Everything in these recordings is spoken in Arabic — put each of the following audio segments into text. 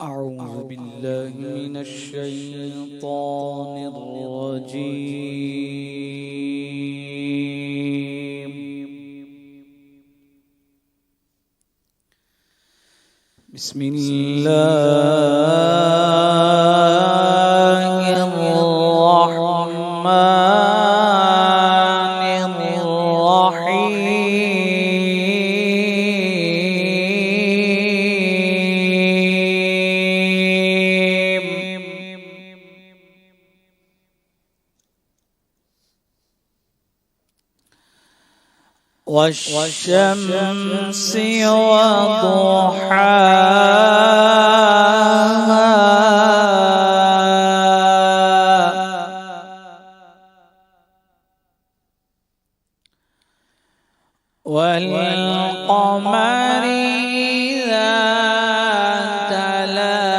أعوذ بالله من الشيطان الرجيم. بسم الله الرحمن الرحيم. والشمس وضحاها والقمر إذا تلاها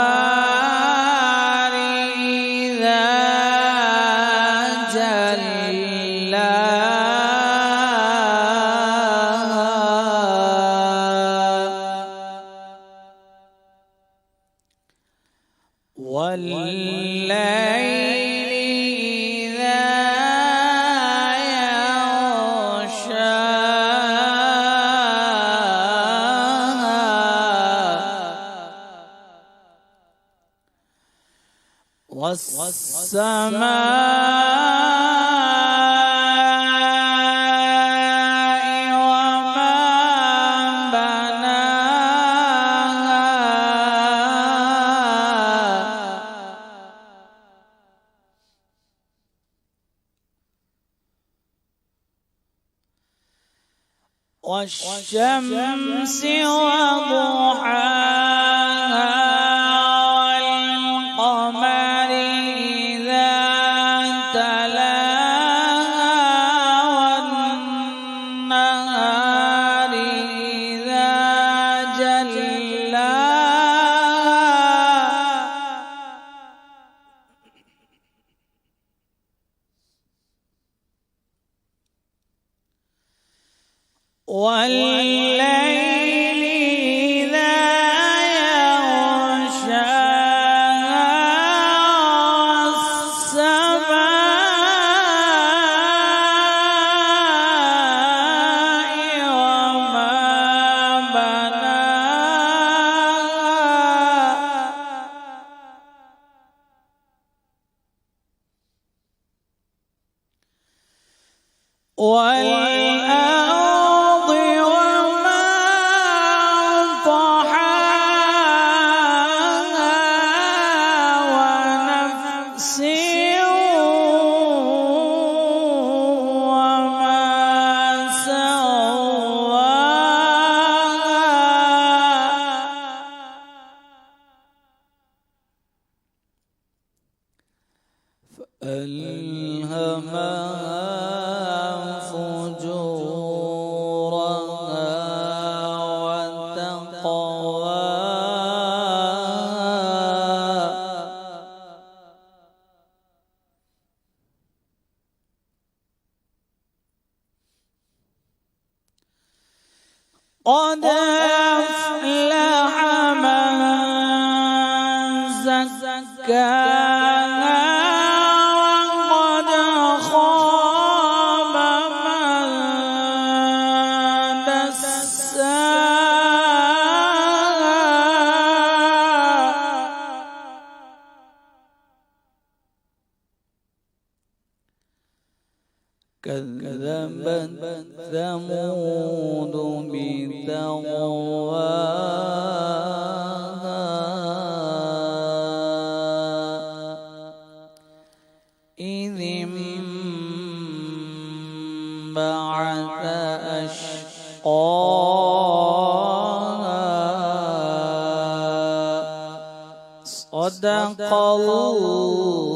والنهار إذا جلاها والليل إذا والسماء وما بناها والشمس وضحاها والقمر إذا تلاها والنهار إذا جلاها والليل إذا يغشاها والسماء وما بناها والأرض وما طحاها ونفس وما سواها فألهمها فجورها وتقواها قد أفلح من زكاها وقد خاب من دساها كذبت ثمود بتغواها إذ انبعث أشقاها صدق الله